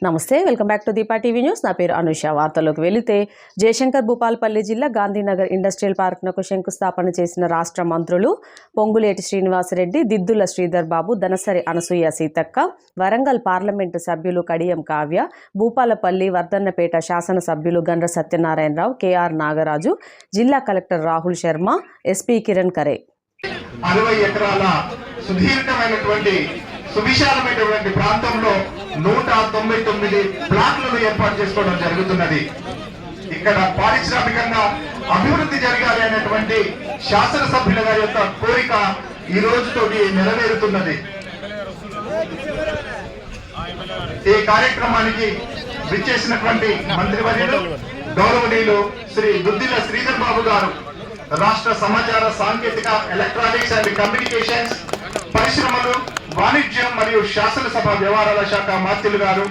నమస్తే, welcome back to Deepa TV news. నా పేరు అనుష. వార్తల్లోకి వెళితే జయశంకర్ భూపాలపల్లి జిల్లా గాంధీనగర్ ఇండస్ట్రియల్ పార్క్నకు శంకుస్థాపన చేసిన రాష్ట్ర మంత్రులు పొంగులేటి శ్రీనివాసరెడ్డి, దిద్దుల శ్రీధర్ బాబు, దనసరి అనసూయ సీతక్క, వరంగల్ పార్లమెంటు సభ్యులు కడియం కావ్య, భూపాలపల్లి వర్ధన్నపేట శాసనసభ్యులు గండ్ర సత్యనారాయణరావు, కేఆర్ నాగరాజు, జిల్లా కలెక్టర్ రాహుల్ శర్మ, ఎస్పీ కిరణ్ కరే 60 ఎకరాల సుదీర్ఘమైనటువంటి సువిశాలమైనటువంటి ప్రాంతంలో 199 ప్లాట్లను ఏర్పాటు చేసుకోవడం జరుగుతున్నది. ఇక్కడ పారిశ్రామికంగా అభివృద్ధి జరగాలి అనేటువంటి శాసనసభ్యుల గారి యొక్క కోరిక ఈ రోజుతోటి నెరవేరుతున్నది. ఈ కార్యక్రమానికి విచ్చేసినటువంటి మంత్రివర్యులు గౌరవనీయులు శ్రీ దుద్దిల శ్రీధర్ బాబు గారు, రాష్ట్ర సమాచార సాంకేతిక, ఎలక్ట్రానిక్స్ అండ్ కమ్యూనికేషన్స్, పరిశ్రమలు, వాణిజ్యం మరియు శాసనసభ వ్యవహారాల శాఖ మంత్రులు గారు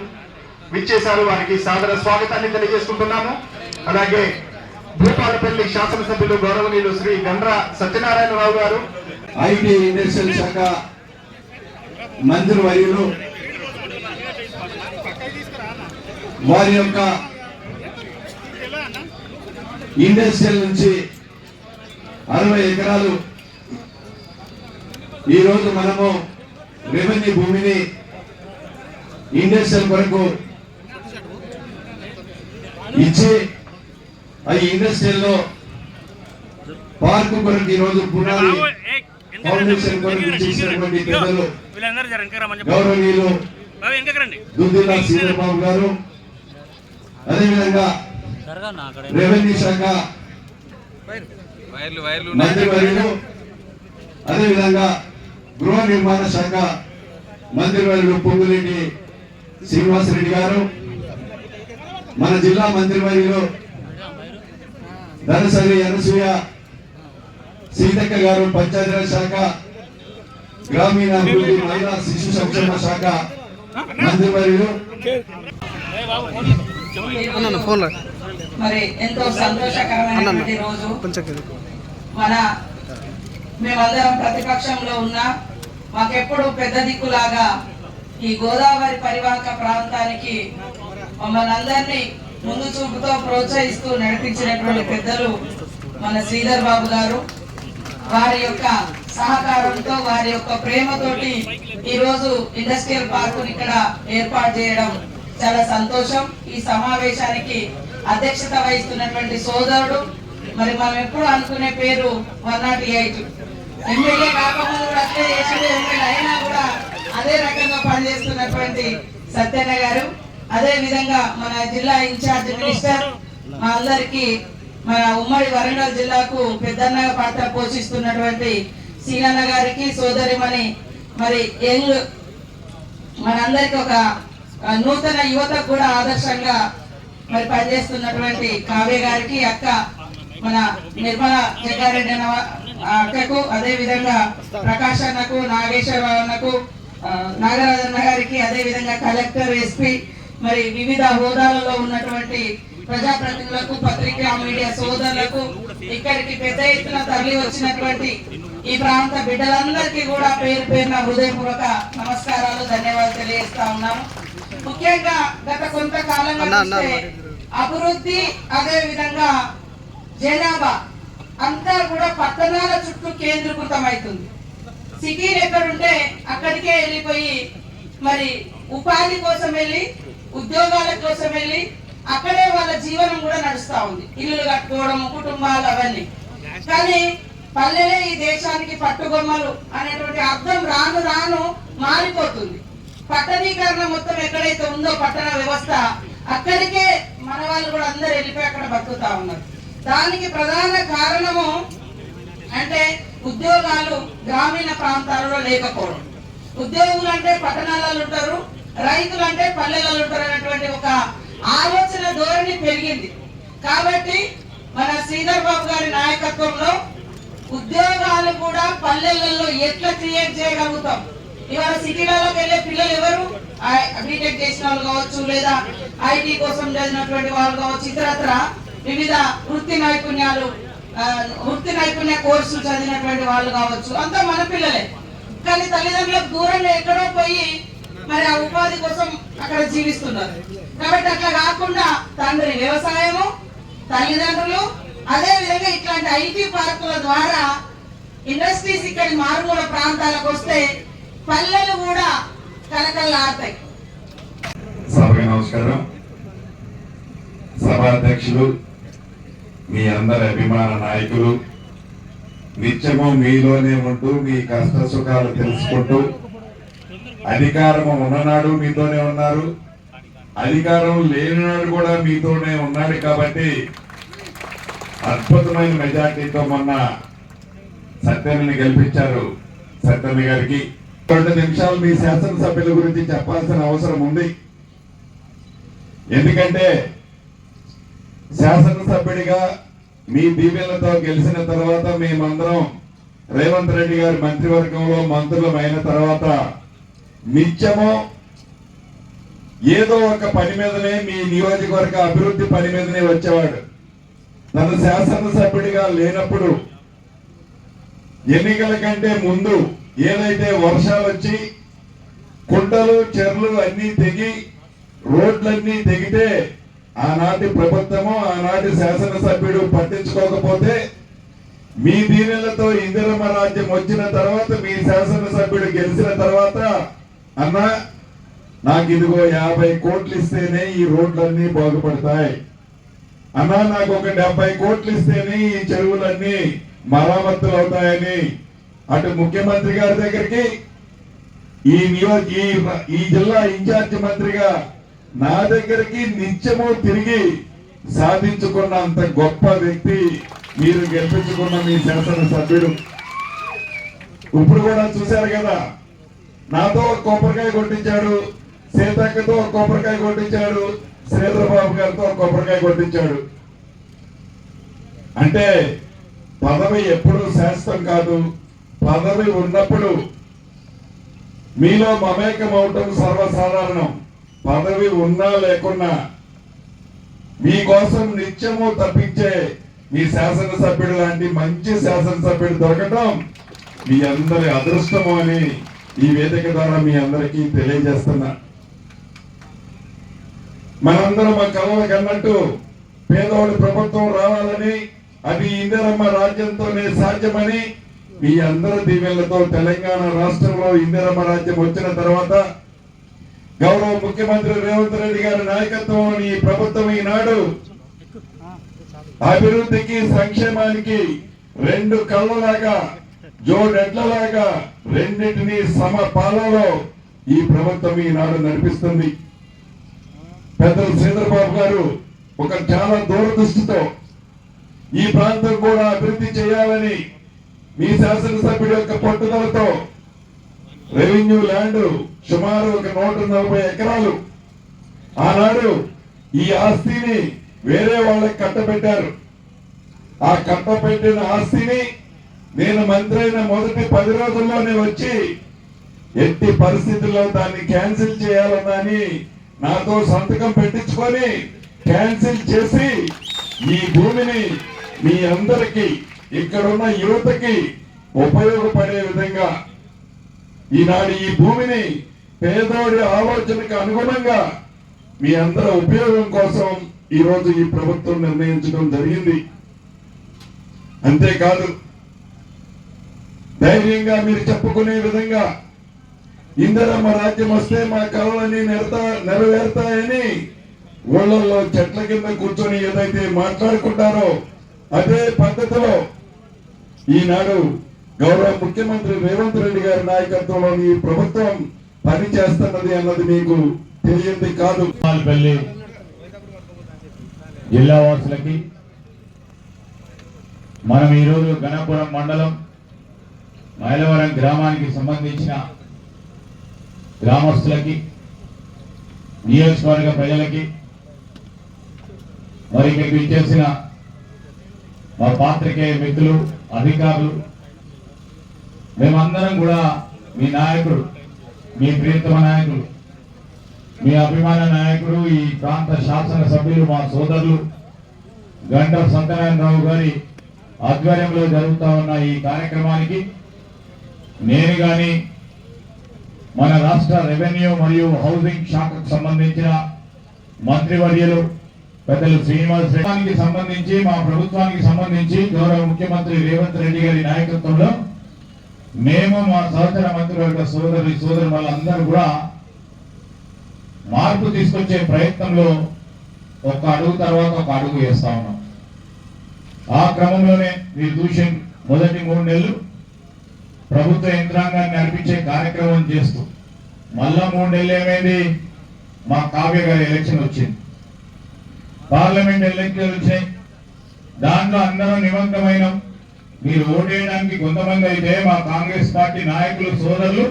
విచ్చేశారు. వారికి సాదర స్వాగతాన్ని తెలియజేసుకుంటున్నాము. అలాగే భూపాలపల్లి శాసనసభ్యులు గౌరవనీయులు శ్రీ గండ్ర సత్యనారాయణరావు గారు, ఐటీ ఇండస్ట్రియల్ శాఖ మంత్రి వర్యులు, వారి యొక్క ఇండస్ట్రియల్ నుంచి 60 ఎకరాలు ఈరోజు మనము రెవెన్యూ భూమిని ఇండస్ట్రియల్ కొరకు ఇచ్చి ఆ ఇండస్ట్రియల్లో పార్కు కొరకు ఈరోజు పునాది ఫౌండేషన్ కొరకు చేసినటువంటి పెద్దలు గౌరవనీయులు దుద్దిల శ్రీధర్ బాబు గారు, అదేవిధంగా రెవెన్యూ శాఖ మంత్రివర్యులు, అదేవిధంగా గృహ నిర్మాణ శాఖ మంత్రివర్యులు పొంగులేటి శ్రీనివాసరెడ్డి గారు, మన జిల్లా మంత్రివర్యులు దనసరి అనసూయ సీతక్క గారు, పంచాయతీరాజ్ శాఖ, గ్రామీణాభివృద్ధి, మహిళా శిశు సంక్షేమ శాఖ మంత్రివర్యులు, మరి ఎంతో సంతోషకరమైనటువంటి రోజు. మేమందరం ప్రతిపక్షంలో ఉన్నా మాకెప్పుడు పెద్ద దిక్కులాగా ఈ గోదావరి పరివాహక ప్రాంతానికి మమ్మల్ని అందరినీ ముందు చూపుతో ప్రోత్సహిస్తూ నడిపించినటువంటి పెద్దలు మన శ్రీధర్ బాబు గారు, వారి యొక్క సహకారంతో, వారి యొక్క ప్రేమతోటి ఈరోజు ఇండస్ట్రియల్ పార్కుని ఇక్కడ ఏర్పాటు చేయడం చాలా సంతోషం. ఈ సమావేశానికి అధ్యక్షత వహిస్తున్నటువంటి సోదరుడు, మరి మనం ఎప్పుడు అనుకునే పేరు 108 ఎమ్మెల్యే కాకముందు అట్లే చేసిన ఎమ్మెల్యే అయినా కూడా అదే రకంగా పనిచేస్తున్నటువంటి సత్యన్న గారు, అదే విధంగా మన జిల్లా ఇన్ఛార్జ్ మినిస్టర్, మా అందరికి మన ఉమ్మడి వరంగల్ జిల్లాకు పెద్దన్నగా పాత్ర పోషిస్తున్నటువంటి సీనన్న గారికి, సోదరిమణి మరి యంగ్ మనందరికి ఒక నూతన యువతకు కూడా ఆదర్శంగా మరి పనిచేస్తున్నటువంటి కావ్య గారికి, అక్క మన నిర్మల జగ్గారెడ్డి అక్కకు, అదే విధంగా ప్రకాష్ అన్నకు, నాగేశ్వరరావు అన్నకు, నాగరాజన్న గారికి, అదే విధంగా కలెక్టర్, ఎస్పీ, మరి వివిధ హోదాలలో ఉన్నటువంటి ప్రజాప్రతినిధులకు, పత్రికా మీడియా సోదరులకు, ఇక్కడికి పెద్ద ఎత్తున తరలి వచ్చినటువంటి ఈ ప్రాంత బిడ్డలందరికీ కూడా పేరు పేరున హృదయపూర్వక నమస్కారాలు, ధన్యవాదాలు తెలియజేస్తా ఉన్నాము. ముఖ్యంగా గత కొంతకాలంగా అభివృద్ధి, అదే విధంగా జనాభా అంతా కూడా పట్టణాల చుట్టూ కేంద్రీకృతం అవుతుంది. సిటీలు ఎక్కడుంటే అక్కడికే వెళ్ళిపోయి మరి ఉపాధి కోసం వెళ్ళి, ఉద్యోగాల కోసం వెళ్ళి అక్కడే వాళ్ళ జీవనం కూడా నడుస్తా ఉంది. ఇల్లులు కట్టుకోవడం, కుటుంబాలు, అవన్నీ. కానీ పల్లెలే ఈ దేశానికి పట్టుగొమ్మలు అనేటువంటి అర్థం రాను రాను మారిపోతుంది. పట్టణీకరణ మొత్తం ఎక్కడైతే ఉందో పట్టణ వ్యవస్థ, అక్కడికే మన వాళ్ళు కూడా అందరు వెళ్ళిపోయి అక్కడ బతుకుతా ఉన్నారు. దానికి ప్రధాన కారణము అంటే ఉద్యోగాలు గ్రామీణ ప్రాంతాలలో లేకపోవడం. ఉద్యోగులు అంటే పట్టణాలలో ఉంటారు, రైతులు అంటే పల్లెలలో ఉంటారు అనేటువంటి ఒక ఆలోచన ధోరణి పెరిగింది. కాబట్టి మన శ్రీధర్ బాబు గారి నాయకత్వంలో ఉద్యోగాలు కూడా పల్లెలలో ఎట్లా క్రియేట్ చేయగలుగుతాం. ఇవాళ సిటీలలోకి వెళ్ళే పిల్లలు ఎవరు? బీటెక్ చేసిన వాళ్ళు కావచ్చు, లేదా ఐటీ కోసం చదివినటువంటి వాళ్ళు కావచ్చు, ఇతరత్ర వివిధ వృత్తి నైపుణ్య కోర్సులు చదివినటువంటి వాళ్ళు కావచ్చు, అంతా మన పిల్లలే. కానీ తల్లిదండ్రులకు దూరంగా ఎక్కడో పోయి మరి ఆ ఉపాధి కోసం అక్కడ జీవిస్తున్నారు. కాబట్టి అట్లా కాకుండా తండ్రి వ్యవసాయము, తల్లిదండ్రులు, అదే విధంగా ఇట్లాంటి ఐటీ పార్కుల ద్వారా ఇండస్ట్రీస్ ఇక్కడి మారుమూల ప్రాంతాలకు వస్తే పల్లెలు కూడా కలకల్లాడతాయి. సభకి నమస్కారం. సభాధ్యక్షులు, మీ అందరి అభిమాన నాయకులు, నిత్యము మీలోనే ఉంటూ మీ కష్ట సుఖాలు తెలుసుకుంటూ అధికారం ఉన్ననాడు మీతోనే ఉన్నారు, అధికారం లేనినాడు కూడా మీతోనే ఉన్నాడు. కాబట్టి అద్భుతమైన మెజార్టీతో మొన్న సత్యాన్ని గెలిపించారు. సత్యన్న గారికి 2 నిమిషాలు మీ శాసనసభ్యుల గురించి చెప్పాల్సిన అవసరం ఉంది. ఎందుకంటే శాసనసభ్యుడిగా మీ దీవెనలతో గెలిచిన తర్వాత మేమందరం రేవంత్ రెడ్డి గారి మంత్రివర్గంలో మంత్రులం అయిన తర్వాత నిత్యము ఏదో ఒక పని మీదనే, మీ నియోజకవర్గ అభివృద్ధి పని మీదనే వచ్చేవాడు. తను శాసనసభ్యుడిగా లేనప్పుడు ఎన్నికల కంటే ముందు ఏదైతే వర్షాలు వచ్చి కుంటలు చెర్లు అన్ని తెగి రోడ్లన్నీ తెగితే ఆనాటి ప్రభుత్వము, ఆనాటి శాసనసభ్యుడు పట్టించుకోకపోతే మీ దీవెనలతో ఇందిరమ్మ రాజ్యం వచ్చిన తర్వాత, మీ శాసనసభ్యుడు గెలిచిన తర్వాత, అన్నా నాకు ఇదిగో 50 కోట్లు ఇస్తేనే ఈ రోడ్లన్నీ బాగుపడతాయి, అన్నా నాకు ఒక 70 కోట్లు ఇస్తేనే ఈ చెరువులన్నీ మరామతులు అవుతాయని అటు ముఖ్యమంత్రి గారి దగ్గరికి, ఈ జిల్లా ఇన్ఛార్జ్ మంత్రిగా నా దగ్గరికి నిత్యము తిరిగి సాధించుకున్న అంత గొప్ప వ్యక్తి మీరు గెలిపించుకున్న మీ శాసనసభ్యుడు. ఇప్పుడు కూడా చూశారు కదా, నాతో కొబ్బరికాయ కొట్టించాడు, సీతక్కతో కొబ్బరికాయ కొట్టించాడు, శ్రీధర్ బాబు గారితో కొబ్బరికాయ కొట్టించాడు. అంటే పదవి ఎప్పుడు శాశ్వతం కాదు. పదవి ఉన్నప్పుడు మీలో మమేకం అవటం సర్వసాధారణం. పదవి ఉన్నా లేకున్నా మీకోసం నిత్యము తప్పించే మీ శాసనసభ్యుడు లాంటి మంచి శాసనసభ్యుడు దొరకటం మీ అందరి అదృష్టము అని ఈ వేదిక ద్వారా మీ అందరికీ తెలియజేస్తున్నా. మనందరం మా కలలు కన్నట్టు పేదవాడి ప్రభుత్వం రావాలని, అది ఇందిరమ్మ రాజ్యంతోనే సాధ్యమని మీ అందరి దీవెనలతో తెలంగాణ రాష్ట్రంలో ఇందిరమ్మ రాజ్యం వచ్చిన తర్వాత గౌరవ ముఖ్యమంత్రి రేవంత్ రెడ్డి గారి నాయకత్వంలోని ఈ ప్రభుత్వం ఈనాడు అభివృద్ధికి, సంక్షేమానికి 2 కళ్ళలాగా, జోడెడ్లలాగా రెండింటినీ సమపాలలో ఈ ప్రభుత్వం ఈనాడు నడిపిస్తుంది. పెద్దలు శ్రీధర్ బాబు గారు ఒక చాలా దూరదృష్టితో ఈ ప్రాంతం కూడా అభివృద్ధి చేయాలని మీ శాసనసభ్యుడి యొక్క పట్టుదలతో రెవెన్యూ ల్యాండ్ సుమారు ఒక 140 ఎకరాలు ఆనాడు ఈ ఆస్తిని వేరే వాళ్ళకి కట్టబెట్టారు. ఆ కట్టబెట్టిన ఆస్తిని నేను మంత్రి అయిన మొదటి 10 రోజుల్లోనే వచ్చి ఎట్టి పరిస్థితుల్లో దాన్ని క్యాన్సిల్ చేయాలని నాతో సంతకం పెట్టించుకొని క్యాన్సిల్ చేసి ఈ భూమిని మీ అందరికీ, ఇక్కడున్న యువతకి ఉపయోగపడే విధంగా ఈనాడు ఈ భూమిని పేదోడి ఆలోచనకు అనుగుణంగా మీ అందరి ఉపయోగం కోసం ఈ రోజు ఈ ప్రభుత్వం నిర్ణయించడం జరిగింది. అంతేకాదు, ధైర్యంగా మీరు చెప్పుకునే విధంగా ఇందిరమ్మ రాజ్యం వస్తే మా కళలన్నీ నెరవేరుతాయని ఊళ్ళల్లో చెట్ల కింద కూర్చొని ఏదైతే మాట్లాడుకుంటారో అదే పద్ధతిలో ఈనాడు గౌరవ ముఖ్యమంత్రి రేవంత్ రెడ్డి గారి నాయకత్వంలోని ఈ ప్రభుత్వం పనిచేస్తున్నది అన్నది మీకు తెలియంది కాదు. జిల్లా వాసులకి, మనం ఈరోజు గణపురం మండలం మైలవరం గ్రామానికి సంబంధించిన గ్రామస్తులకి, నియోజకవర్గ ప్రజలకి, మరి ఇక్కడికి విచ్చేసిన మా పాత్రికేయ మిత్రులు, అధికారులు, మేమందరం కూడా మీ నాయకుడు, మీ ప్రియతమ నాయకుడు, మీ అభిమాన నాయకుడు, ఈ ప్రాంత శాసనసభ్యులు, మా సోదరులు గంటా సత్యనారాయణరావు గారి ఆధ్వర్యంలో జరుగుతూ ఉన్న ఈ కార్యక్రమానికి నేను కానీ మన రాష్ట్ర రెవెన్యూ మరియు హౌసింగ్ శాఖకు సంబంధించిన మంత్రివర్యులు పెద్దలు శ్రీనివాస్ రెడ్డికి సంబంధించి మా ప్రభుత్వానికి సంబంధించి గౌరవ ముఖ్యమంత్రి రేవంత్ రెడ్డి గారి నాయకత్వంలో మేము మా సహచర మంత్రివర్గ సోదరు వాళ్ళందరూ కూడా మార్పు తీసుకొచ్చే ప్రయత్నంలో ఒక అడుగు తర్వాత ఒక అడుగు వేస్తా ఉన్నాం. ఆ క్రమంలోనే మీరు చూసే మొదటి 3 నెలలు ప్రభుత్వ యంత్రాంగాన్ని నడిపించే కార్యక్రమం చేస్తూ మళ్ళా 3 నెలలు ఏమైంది, మా కావ్య గారి ఎలక్షన్ వచ్చింది, పార్లమెంట్ ఎలక్షన్ వచ్చినాయి. దాంట్లో అందరూ నిమగ్నమైనాం. మీరు ఓటేయడానికి కొంతమంది అయితే మా కాంగ్రెస్ పార్టీ నాయకులు సోదరులు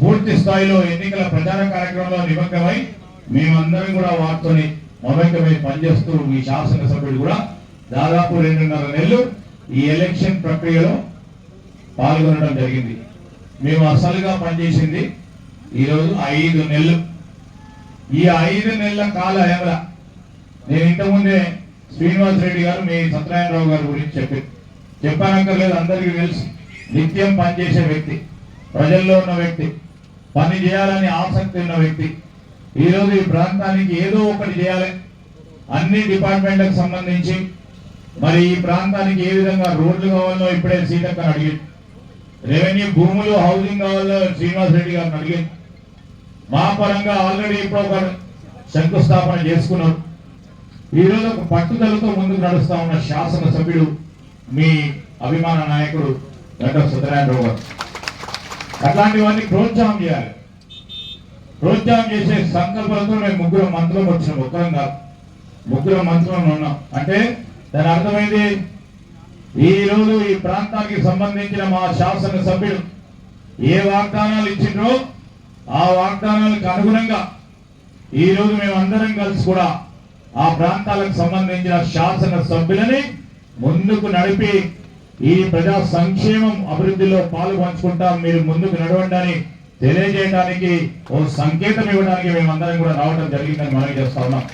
పూర్తి స్థాయిలో ఎన్నికల ప్రచార కార్యక్రమంలో నిమగ్నమై మేమందరం కూడా వారితోని మమేకమై పనిచేస్తూ ఈ శాసనసభ్యుడు కూడా దాదాపు 2.5 నెలలు ఈ ఎలక్షన్ ప్రక్రియలో పాల్గొనడం జరిగింది. మేము అసలుగా పనిచేసింది ఈరోజు 5 నెలలు. ఈ 5 నెలల కాల వ్యవధి నేను ఇంతకుముందే శ్రీనివాస్ రెడ్డి గారు మీ సత్యనారాయణరావు గారి గురించి చెప్పానక్కర్లేదు, అందరికీ తెలుసు. నిత్యం పనిచేసే వ్యక్తి, ప్రజల్లో ఉన్న వ్యక్తి, పని చేయాలని ఆసక్తి ఉన్న వ్యక్తి. ఈరోజు ఈ ప్రాంతానికి ఏదో ఒకటి చేయాలి, అన్ని డిపార్ట్మెంట్లకు సంబంధించి మరి ఈ ప్రాంతానికి ఏ విధంగా రోడ్లు కావాలో ఇప్పుడే సీతక్క అడిగి, రెవెన్యూ భూములు హౌసింగ్ కావాలో శ్రీనివాస్ రెడ్డి గారిని అడిగి, మా పరంగా ఆల్రెడీ ఇప్పుడు ఒక శంకుస్థాపన చేసుకున్నారు. ఈరోజు ఒక పట్టుదలతో ముందుకు నడుస్తా ఉన్న శాసనసభ్యుడు మీ అభిమాన నాయకుడు డాక్టర్ సత్యనారాయణరావు గారు. అట్లాంటివన్నీ ప్రోత్సాహం చేయాలి. ప్రోత్సాహం చేసే సంకల్పంతో మేము 3 మంత్రులం వచ్చినాం, ఒక్కరం కాదు, 3 మంత్రులం ఉన్నాం. అంటే దాని అర్థమైంది, ఈ రోజు ఈ ప్రాంతానికి సంబంధించిన మా శాసనసభ్యుడు ఏ వాగ్దానాలు ఇచ్చిండ్రో ఆ వాగ్దానాలకు అనుగుణంగా ఈ రోజు మేమందరం కలిసి కూడా ఆ ప్రాంతాలకు సంబంధించిన శాసనసభ్యులని ముందుకు నడిపి ఈ ప్రజా సంక్షేమం అభివృద్ధిలో పాలు పంచుకుంటాం, మీరు ముందుకు నడవండి తెలియజేయడానికి ఓ సంకేతం ఇవ్వడానికి మేమందరం కూడా రావడం జరిగిందని మనం చేస్తా ఉన్నాం.